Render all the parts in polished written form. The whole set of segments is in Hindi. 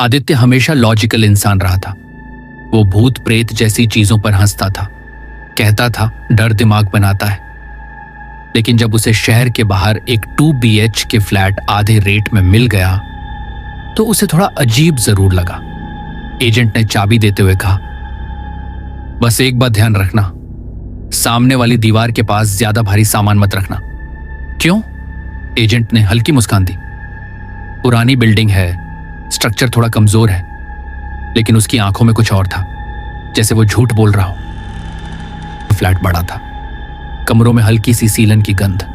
आदित्य हमेशा लॉजिकल इंसान रहा था। वो भूत प्रेत जैसी चीजों पर हंसता था, कहता था डर दिमाग बनाता है। लेकिन जब उसे शहर के बाहर एक 2 BH फ्लैट आधे रेट में मिल गया तो उसे थोड़ा अजीब जरूर लगा। एजेंट ने चाबी देते हुए कहा, बस एक बात ध्यान रखना, सामने वाली दीवार के पास ज्यादा भारी सामान मत रखना। क्यों? एजेंट ने हल्की मुस्कान दी। पुरानी बिल्डिंग है, स्ट्रक्चर थोड़ा कमजोर है। लेकिन उसकी आंखों में कुछ और था, जैसे वो झूठ बोल रहा हो। फ्लैट बड़ा था, कमरों में हल्की सी सीलन की गंध,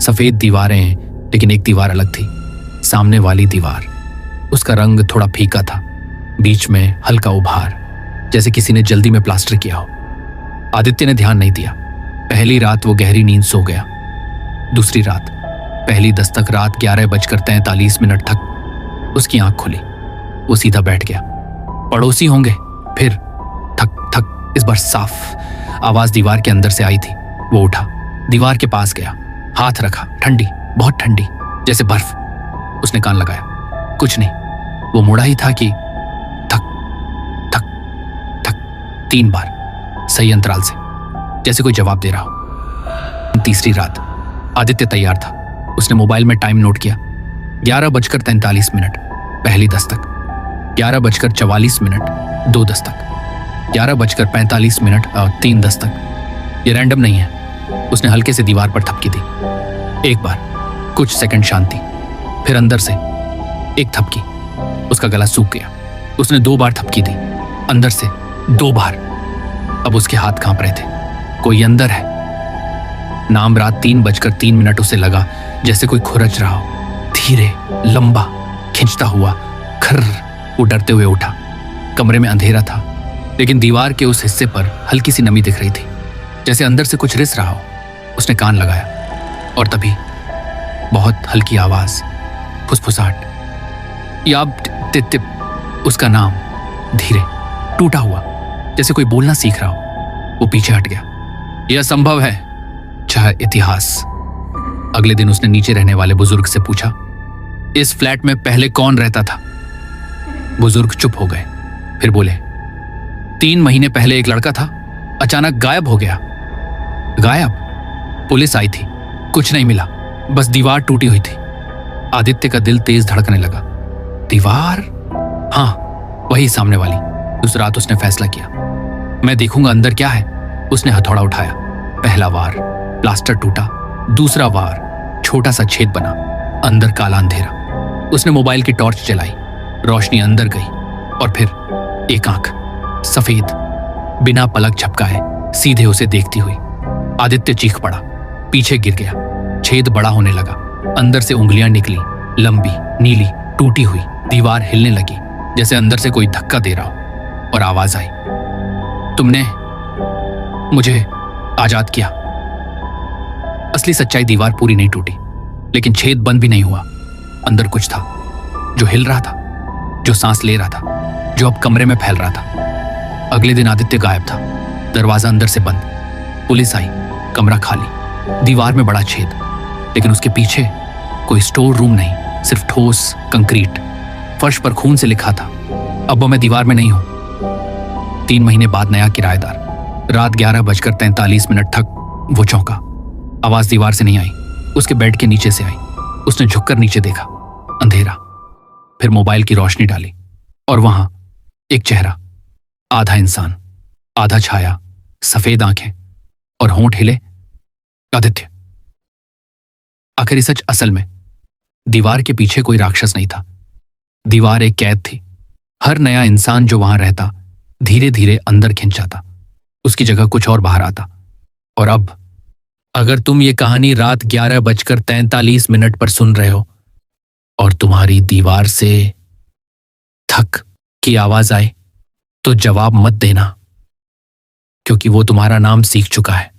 सफेद दीवारें, लेकिन एक दीवार अलग थी, सामने वाली दीवार। उसका रंग थोड़ा फीका था, बीच में हल्का उभार, जैसे किसी ने जल्दी में प्लास्टर किया हो। आदित्य ने ध्यान नहीं दिया। पहली रात वो गहरी नींद सो गया। दूसरी रात, पहली दस्तक रात 11:43 तक उसकी आंख खुली। वो सीधा बैठ गया। पड़ोसी होंगे। फिर ठक ठक, इस बार साफ आवाज दीवार के अंदर से आई थी। वो उठा, दीवार के पास गया, हाथ रखा। ठंडी, बहुत ठंडी, जैसे बर्फ। उसने कान लगाया, कुछ नहीं। वो मुड़ा ही था कि ठक ठक ठक 3 बार, सही अंतराल से, जैसे कोई जवाब दे रहा हो। तीसरी रात, आदित्य तैयार था। उसने मोबाइल में टाइम नोट किया। 11:43, पहली दस्तक। 11:44, 2 दस्तक। 11:45 और 3 दस्तक। ये रैंडम नहीं है। उसने हल्के से दीवार पर थपकी दी। एक बार, कुछ सेकंड शांति, फिर अंदर से एक थपकी। उसका गला सूख गया। उसने 2 बार थपकी दी, अंदर से 2 बार। अब उसके हाथ कांप रहे थे। कोई अंदर है। नाम रात 3:03 उसे लगा जैसे कोई खुरच रहा हो, धीरे, लंबा, खिंचता हुआ। खर्र। वो डरते हुए उठा। कमरे में अंधेरा था, लेकिन दीवार के उस हिस्से पर हल्की सी नमी दिख रही थी, जैसे अंदर से कुछ रिस रहा हो। उसने कान लगाया और तभी बहुत हल्की आवाज, फुसफुसाहट, याब टिप टिप। उसका नाम धीरे, टूटा हुआ, जैसे कोई बोलना सीख रहा हो। वो पीछे हट गया। यह संभव है, चाहे इतिहास। अगले दिन उसने नीचे रहने वाले बुजुर्ग से पूछा, इस फ्लैट में पहले कौन रहता था? बुजुर्ग चुप हो गए, फिर बोले, 3 महीने पहले एक लड़का था, अचानक गायब हो गया। गायब? पुलिस आई थी, कुछ नहीं मिला, बस दीवार टूटी हुई थी। आदित्य का दिल तेज धड़कने लगा। दीवार? हाँ, वही सामने वाली। उस रात उसने फैसला किया, मैं देखूंगा अंदर क्या है। उसने हथौड़ा उठाया। पहला वार, प्लास्टर टूटा। दूसरा वार, छोटा सा छेद बना, अंदर काला अंधेरा। उसने मोबाइल की टॉर्च जलाई। रोशनी अंदर गई और फिर एक आंख, सफेद, बिना पलक झपकाए, सीधे उसे देखती हुई। आदित्य चीख पड़ा, पीछे गिर गया। छेद बड़ा होने लगा, अंदर से उंगलियां निकली, लंबी, नीली, टूटी हुई। दीवार हिलने लगी, जैसे अंदर से कोई धक्का दे रहा हो, और आवाज आई, तुमने मुझे आजाद किया। असली सच्चाई, दीवार पूरी नहीं टूटी, लेकिन छेद बंद भी नहीं हुआ। अंदर कुछ था जो हिल रहा था, जो सांस ले रहा था, जो अब कमरे में फैल रहा था। अगले दिन आदित्य गायब था। दरवाजा अंदर से बंद। पुलिस आई, कमरा खाली, दीवार में बड़ा छेद, लेकिन उसके पीछे कोई स्टोर रूम नहीं, सिर्फ ठोस कंक्रीट। फर्श पर खून से लिखा था, अब मैं दीवार में नहीं हूं। 3 महीने बाद नया किराएदार। रात 11:43 तक वो चौंका। आवाज दीवार से नहीं आई, उसके बेड के नीचे से आई। उसने झुककर नीचे देखा, अंधेरा। फिर मोबाइल की रोशनी डाली और वहां एक चेहरा, आधा इंसान, आधा छाया, सफेद आंखें और होंठ हिले। आदित्य। आखिर सच, असल में दीवार के पीछे कोई राक्षस नहीं था। दीवार एक कैद थी। हर नया इंसान जो वहां रहता, धीरे धीरे अंदर खिंच जाता, उसकी जगह कुछ और बाहर आता। और अब अगर तुम ये कहानी रात 11:43 पर सुन रहे हो और तुम्हारी दीवार से थक की आवाज आए, तो जवाब मत देना, क्योंकि वो तुम्हारा नाम सीख चुका है।